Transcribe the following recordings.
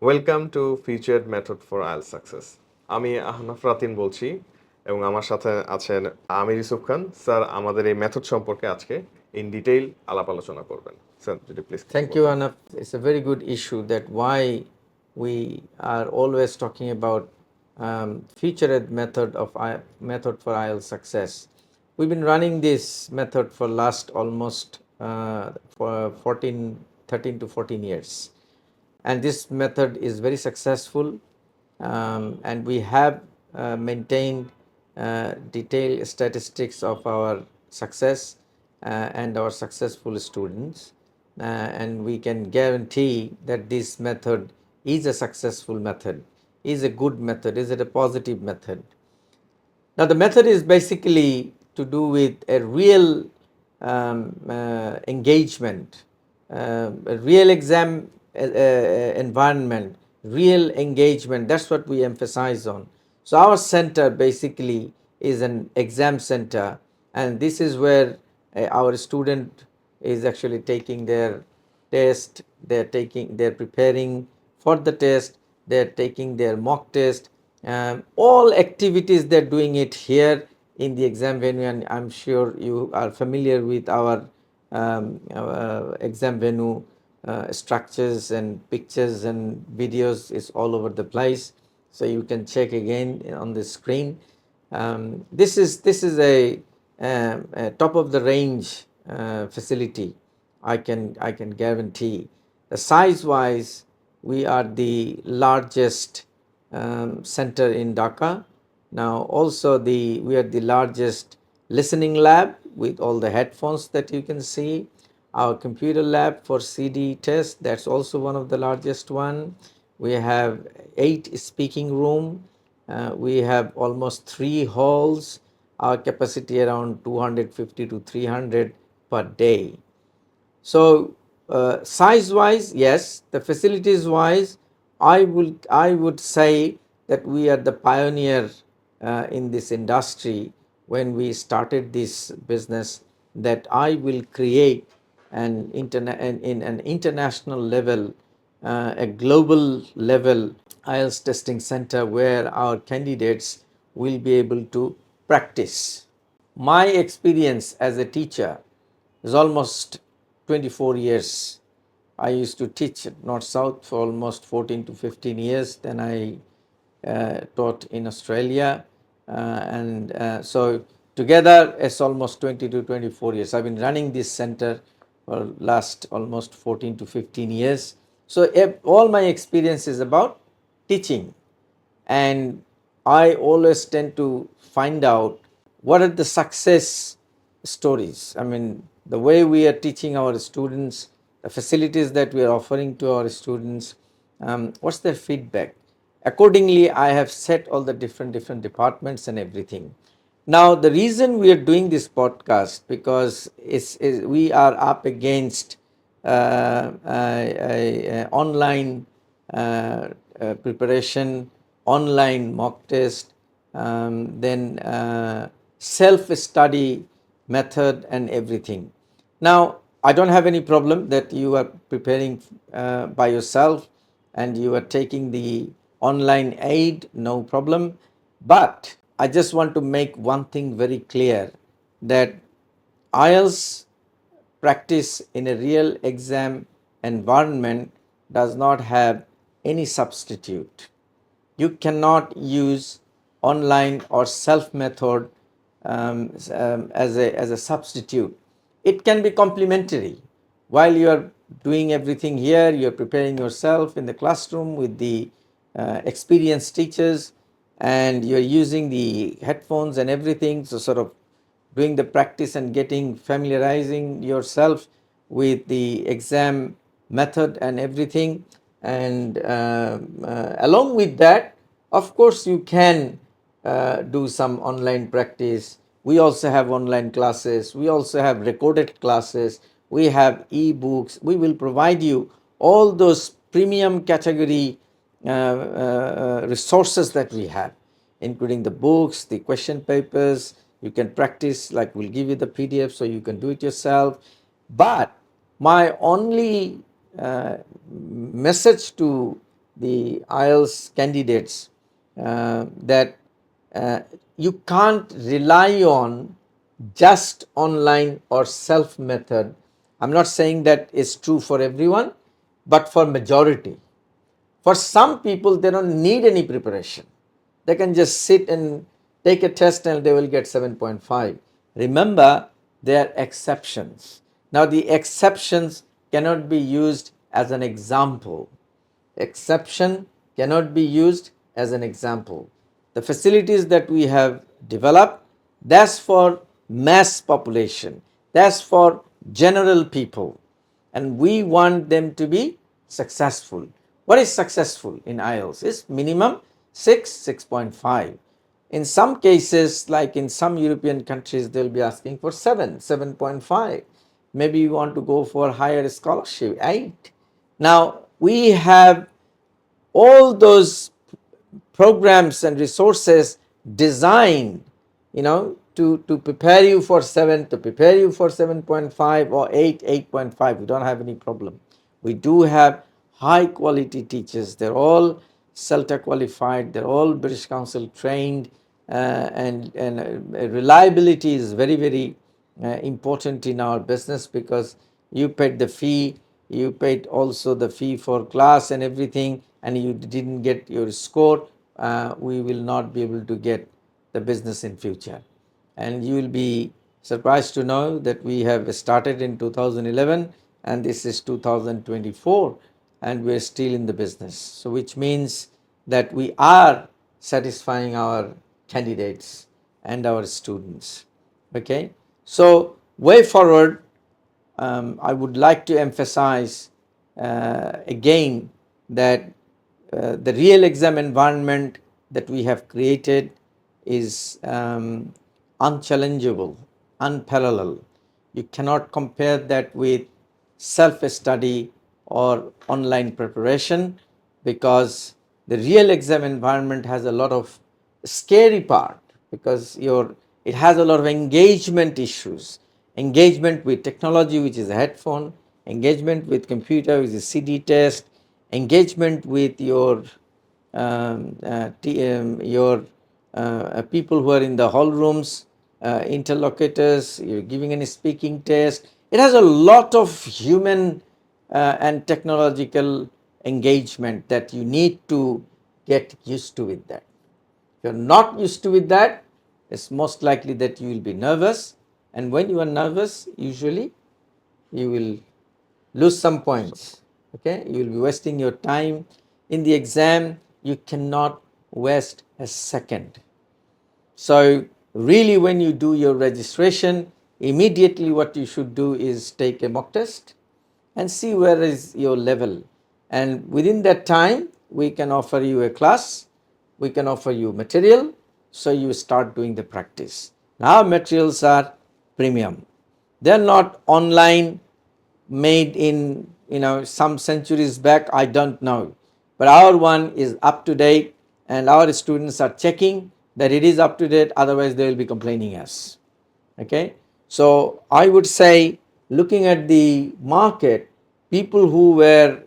Welcome to featured method for IELTS success. আমি আহনাফ রাতিন বলছি এবং আমার সাথে আছেন আমির ইউসুফ খান স্যার। আমাদের এই মেথড সম্পর্কে আজকে ইন ডিটেইল আলাপ আলোচনা করবেন। স্যার যদি please Thank you, Anaf. It's a very good issue that why we are always talking about featured method for IELTS success. We've been running this method for last almost for 13 to 14 years, and this method is very successful, and we have maintained detailed statistics of our success and our successful students, and we can guarantee that this method is a successful method, is a good method, is it a positive method. Now the method is basically to do with a real engagement, a real exam environment, real engagement. That's what we emphasize on. So our center basically is an exam center, and this is where our student is actually taking their test, they're preparing for the test, they're taking their mock test, all activities they're doing it here in the exam venue. And I'm sure you are familiar with our exam venue structures and pictures and videos is all over the place, so you can check again on the screen. This is a top of the range facility. I can guarantee. The size wise, we are the largest center in Dhaka. Now also we are the largest listening lab with all the headphones that you can see. Our computer lab for CD test, that's also one of the largest one. We have 8 speaking room. We have almost 3 halls. Our capacity around 250 to 300 per day. So size wise, yes. The facilities wise, I would say that we are the pioneer in this industry. When we started this business, that I will create in an international level, a global level IELTS testing center where our candidates will be able to practice. My experience as a teacher is almost 24 years. I used to teach at North South for almost 14 to 15 years. Then I taught in Australia, so together it's almost 20 to 24 years. I've been running this center for last almost 14 to 15 years. So all my experience is about teaching, and I always tend to find out what are the success stories. I mean, the way we are teaching our students, the facilities that we are offering to our students, what's their feedback. Accordingly, I have set all the different departments and everything. Now the reason we are doing this podcast, because we are up against online preparation, online mock test, then self-study method and everything. Now I don't have any problem that you are preparing by yourself and you are taking the online aid, no problem. But I just want to make one thing very clear, that IELTS practice in a real exam environment does not have any substitute. You cannot use online or self method as a substitute. It can be complementary. While you are doing everything here, you are preparing yourself in the classroom with the experienced teachers, and you are using the headphones and everything, so sort of doing the practice and familiarizing yourself with the exam method and everything. And along with that, of course, you can do some online practice. We also have online classes, we also have recorded classes, we have e-books. We will provide you all those premium category resources that we have, including the books, the question papers. You can practice, like we'll give you the PDF so you can do it yourself. But my only message to the IELTS candidates that you can't rely on just online or self method. I'm not saying that is true for everyone, but for majority. For some people, they don't need any preparation. They can just sit and take a test and they will get 7.5. Remember, there are exceptions. Now, the exceptions cannot be used as an example. Exception cannot be used as an example. The facilities that we have developed, that's for mass population, that's for general people, and we want them to be successful. What is successful in IELTS? Is minimum 6, 6.5. In some cases, like in some European countries, they'll be asking for 7, 7.5. Maybe you want to go for higher scholarship, 8. Now, we have all those programs and resources designed, to prepare you for 7, to prepare you for 7.5 or 8, 8.5. We don't have any problem. We do have high quality teachers. They're all CELTA qualified. They're all British Council trained, and reliability is very, very important in our business, because you paid the fee, you paid also the fee for class and everything, and you didn't get your score, we will not be able to get the business in future. And you will be surprised to know that we have started in 2011 and this is 2024 and we are still in the business. So which means that we are satisfying our candidates and our students. Okay, so way forward, I would like to emphasize again that the real exam environment that we have created is unchallengeable, unparalleled. You cannot compare that with self-study or online preparation, because the real exam environment has a lot of scary part, because it has a lot of engagement issues, engagement with technology, which is a headphone, engagement with computer, which is CD test, engagement with your people who are in the hall rooms, interlocutors, you're giving any speaking test. It has a lot of human and technological engagement that you need to get used to with that. If you're not used to with that, it's most likely that you will be nervous, and when you are nervous, usually you will lose some points. Okay, you will be wasting your time in the exam. You cannot waste a second. So really, when you do your registration, immediately what you should do is take a mock test and see where is your level, and within that time we can offer you a class, we can offer you material, so you start doing the practice. Now materials are premium, they are not online made in some centuries back, I don't know, but our one is up to date and our students are checking that it is up to date, otherwise they will be complaining us. Okay, so I would say, looking at the market, people who were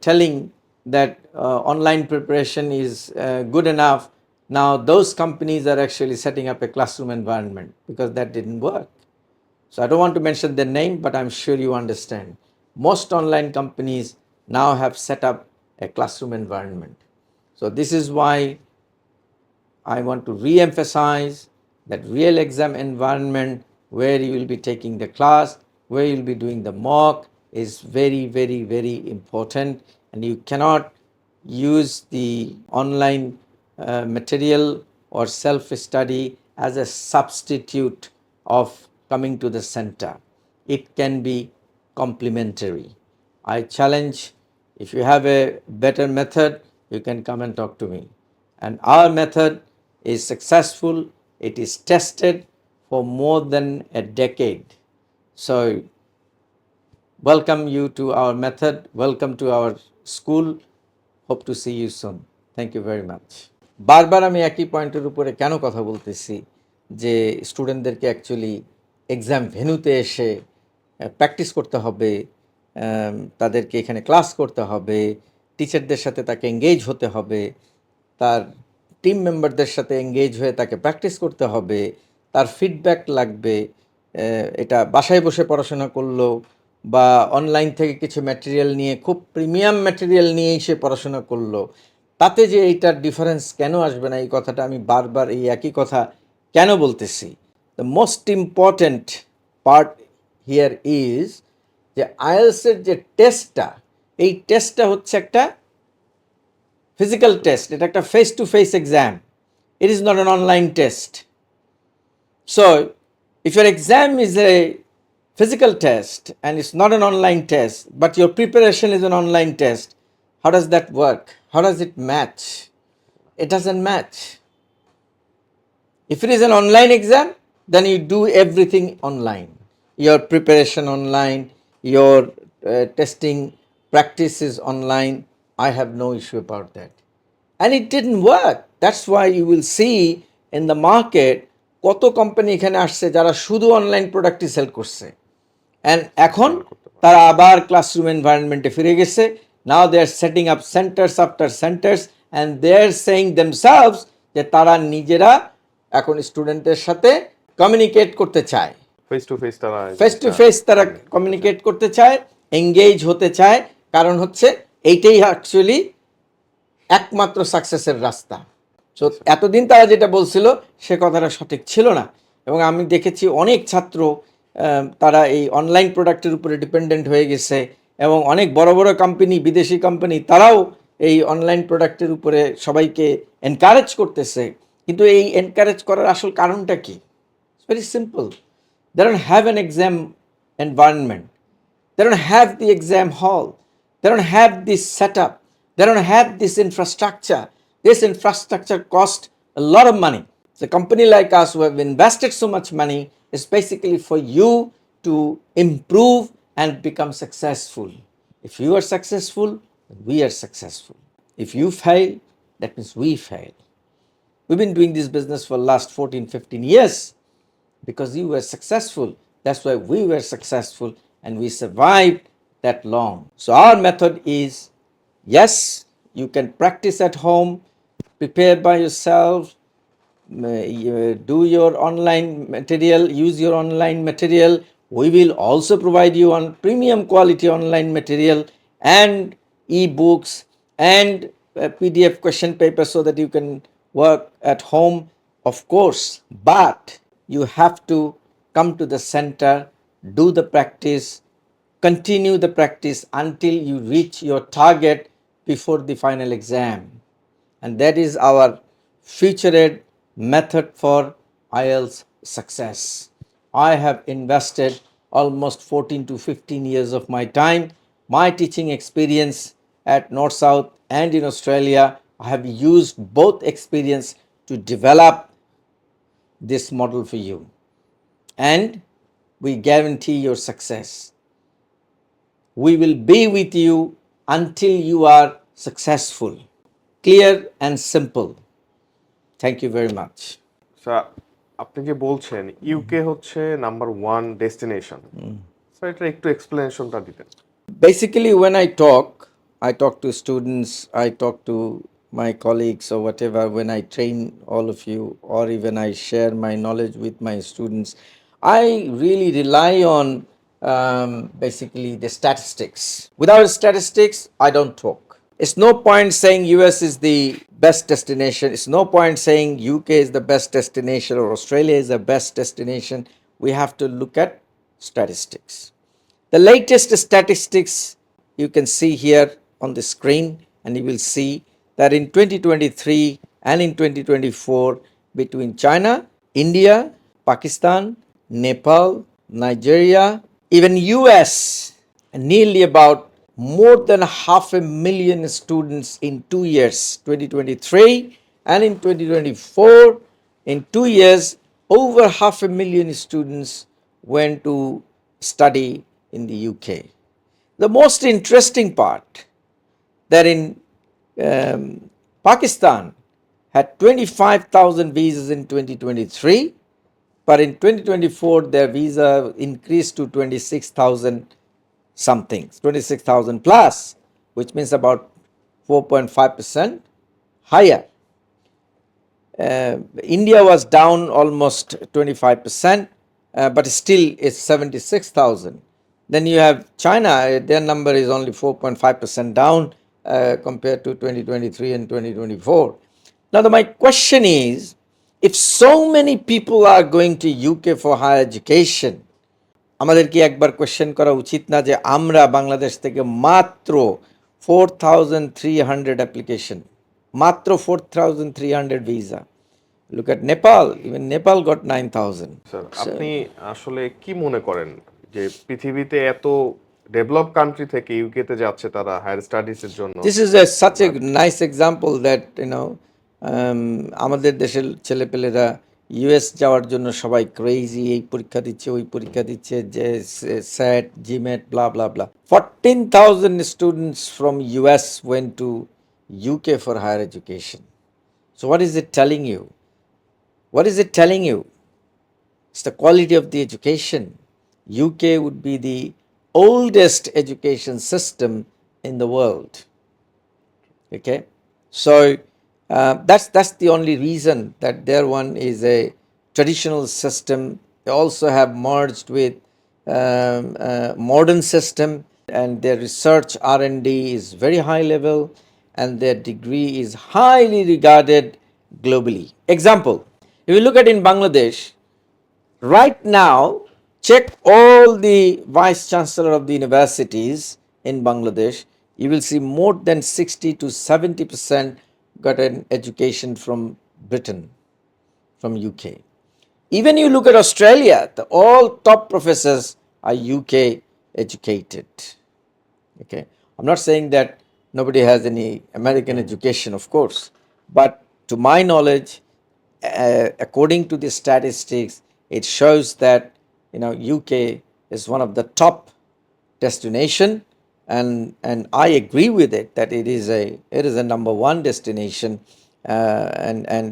telling that online preparation is good enough, now those companies are actually setting up a classroom environment, because that didn't work. So I don't want to mention their name, but I'm sure you understand. Most online companies now have set up a classroom environment. So this is why I want to re-emphasize that real exam environment, where you will be taking the class, where you will be doing the mock, is very, very, very important, and you cannot use the online material or self-study as a substitute of coming to the center. It can be complementary. I challenge, if you have a better method, you can come and talk to me. And our method is successful, it is tested for more than a decade. So welcome you to our method, welcome to our school, hope to see you soon. Thank you very much. বারবার আমি একই পয়েন্টের উপরে কেন কথা বলতেছি, যে স্টুডেন্টদেরকে অ্যাকচুয়ালি এক্সাম ভেন্যুতে এসে প্র্যাকটিস করতে হবে, তাদেরকে এখানে ক্লাস করতে হবে, টিচারদের সাথে তাকে এঙ্গেজ হতে হবে, তার টিম মেম্বারদের সাথে এঙ্গেজ হয়ে তাকে প্র্যাকটিস করতে হবে, তার ফিডব্যাক লাগবে। এটা বাসায় বসে পড়াশোনা করলো বা অনলাইন থেকে কিছু ম্যাটেরিয়াল নিয়ে খুব প্রিমিয়াম ম্যাটেরিয়াল নিয়েই সে পড়াশোনা করলো, তাতে যে এইটার ডিফারেন্স কেন আসবে না, এই কথাটা আমি বারবার এই একই কথা কেন বলতেছি। The most important part here is যে আইএলসের যে টেস্টটা, এই টেস্টটা হচ্ছে একটা physical test, এটা একটা face to face exam. It is not an online test. So if your exam is a physical test and it's not an online test, but your preparation is an online test, how does that work? How does it match? It doesn't match. If it is an online exam, then you do everything online. Your preparation online, your testing practice is online. I have no issue about that. And it didn't work. That's why you will see in the market কত company এখানে আসছে যারা শুধু online প্রোডাক্টই sell করছে, and এখন তারা আবার ক্লাসরুম এনভায়রনমেন্টে ফিরে গেছে। Now they are setting up centres after centres and they are saying themselves যে তারা নিজেরা এখন স্টুডেন্টদের সাথে কমিউনিকেট করতে চায়, ফেস টু ফেস তারা কমিউনিকেট করতে চায়, এঙ্গেজ হতে চায়। কারণ হচ্ছে এইটাই অ্যাকচুয়ালি একমাত্র সাকসেসের রাস্তা। সো এতদিন তারা যেটা বলছিল সে কথাটা সঠিক ছিল না, এবং আমি দেখেছি অনেক ছাত্র তারা এই অনলাইন প্রোডাক্টের উপরে ডিপেন্ডেন্ট হয়ে গেছে, এবং অনেক বড় বড় কোম্পানি, বিদেশি কোম্পানি, তারাও এই অনলাইন প্রোডাক্টের উপরে সবাইকে এনকারেজ করতেছে। কিন্তু এই এনকারেজ করার আসল কারণটা কি? It's very simple. They don't have an exam environment, they don't have the exam hall, they don't have this setup, they don't have this infrastructure. This infrastructure cost a lot of money. So a company like us who have invested so much money is basically for you to improve and become successful. If you are successful, we are successful. If you fail, that means we fail. We've been doing this business for the last 14-15 years because you were successful. That's why we were successful and we survived that long. So our method is, yes, you can practice at home, prepare by yourself, do your online material, use your online material. We will also provide you on premium quality online material and e-books and PDF question papers so that you can work at home, of course. But you have to come to the center, do the practice, continue the practice until you reach your target before the final exam. And that is our featured method for IELTS success. I have invested almost 14 to 15 years of my time, my teaching experience at North South and in Australia. I have used both experience to develop this model for you, and we guarantee your success. We will be with you until you are successful. Clear and simple. Thank you very much. আপনি যে বলছেন UK হচ্ছে number 1 destination, sir এটা একটু এক্সপ্লেনেশনটা দিতেন। Basically, when I talk to students, I talk to my colleagues or whatever, when I train all of you, or even I share my knowledge with my students, I really rely on basically the statistics. Without statistics, I don't talk. It's no point saying US is the best destination. It's no point saying UK is the best destination or Australia is the best destination. We have to look at statistics. The latest statistics you can see here on the screen, and you will see that in 2023 and in 2024, between China, India, Pakistan, Nepal, Nigeria, even US, nearly about more than 500,000 students in 2 years, 2023 and in 2024, in 2 years, over 500,000 students went to study in the UK. The most interesting part, that in Pakistan had 25,000 visas in 2023, but in 2024 their visa increased to 26,000 something, 26,000 plus, which means about 4.5% higher. India was down almost 25%, but still it's 76,000. Then you have China, their number is only 4.5% down compared to 2023 and 2024. Now, my question is, if so many people are going to UK for higher education, আমাদের কি একবার question করা উচিত না যে আমরা বাংলাদেশ থেকে মাত্র 4,300 অ্যাপ্লিকেশন, মাত্র 4,300 visa? Look at Nepal, even Nepal got 9,000. Sir, আপনি আসলে কি মনে করেন যে পৃথিবীতে এত ডেভেলপ কান্ট্রি থেকে ইউকে তে যাচ্ছে তারা হায়ার স্টাডিজের জন্য? This is such a nice example that, আমাদের দেশের ছেলেপেলেরা ইউএস যাওয়ার জন্য সবাই ক্রেজি, এই পরীক্ষা দিচ্ছে, ওই পরীক্ষা দিচ্ছে, যে স্যাট, GMAT, blah blah blah. 14,000 students from US went to UK for higher education. So what is it telling you? What is it telling you? It's the quality of the education. UK would be the oldest education system in the world. Okay, so that's the only reason that their one is a traditional system. They also have merged with modern system, and their research R&D is very high level, and their degree is highly regarded globally. Example, if you look at in Bangladesh right now, check all the vice chancellor of the universities in Bangladesh, you will see more than 60 to 70% got an education from Britain, from UK. Even you look at Australia, all top professors are UK educated. Okay, I'm not saying that nobody has any American education, of course, but to my knowledge, according to the statistics, it shows that UK is one of the top destination, and I agree with it that it is a number one destination, and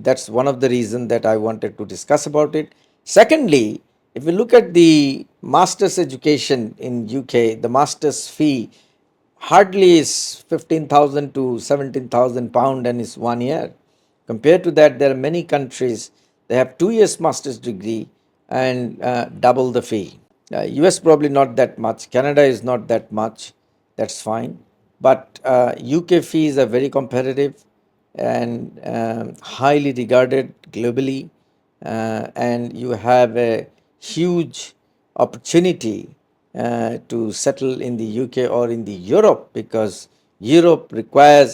that's one of the reasons that I wanted to discuss about it. Secondly, if you look at the master's education in UK, the master's fee hardly is 15,000 to 17,000 pound, and it's 1 year. Compared to that, there are many countries, they have 2 years master's degree and double the fee. US probably not that much, Canada is not that much, that's fine, but UK fees are very competitive and highly regarded globally, and you have a huge opportunity to settle in the UK or in the Europe, because Europe requires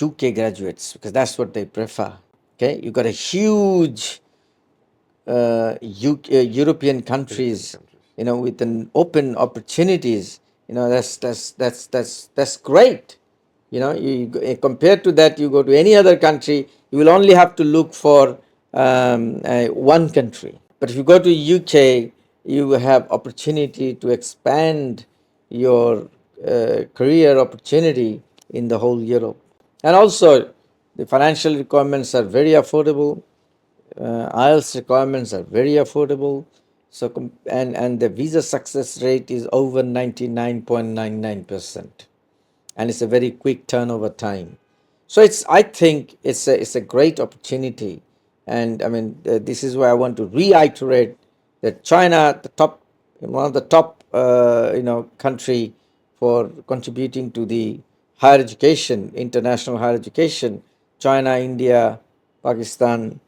UK graduates, because that's what they prefer. Okay, you got a huge European countries, with an open opportunities. That's great. Compared to that, you go to any other country, you will only have to look for one country. But if you go to UK, you have opportunity to expand your career opportunity in the whole Europe. And also, the financial requirements are very affordable. IELTS requirements are very affordable. So, and the visa success rate is over 99.99%, and it's a very quick turnover time. So I think it's a great opportunity, and I mean this is why I want to reiterate that China, one of the top country for contributing to the higher education, international higher education. China, India, Pakistan,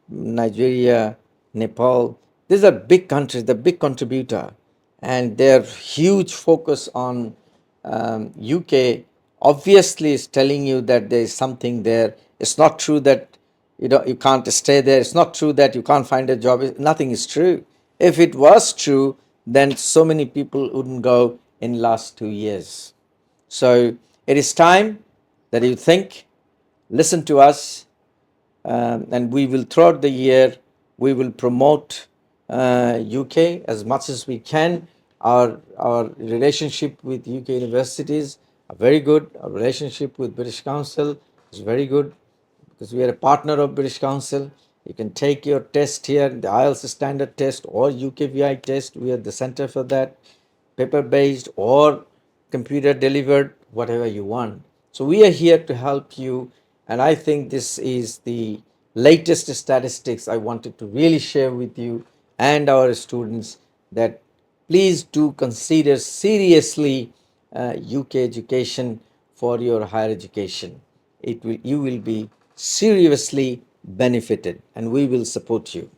Nigeria, Nepal. These are big countries, the big contributor, and their huge focus on UK obviously is telling you that there is something there. It's not true that you can't stay there. It's not true that you can't find a job. Nothing is true. If it was true, then so many people wouldn't go in last 2 years. So it is time that you think, listen to us, and we will throughout the year, we will promote UK as much as we can. Our relationship with UK universities are very good. Our relationship with British Council is very good, because we are a partner of British Council. You can take your test here, the IELTS standard test or UKVI test. We are the center for that, paper based or computer delivered, whatever you want. So we are here to help you, and I think this is the latest statistics I wanted to really share with you and our students, that please do consider seriously UK education for your higher education. You will be seriously benefited, and we will support you.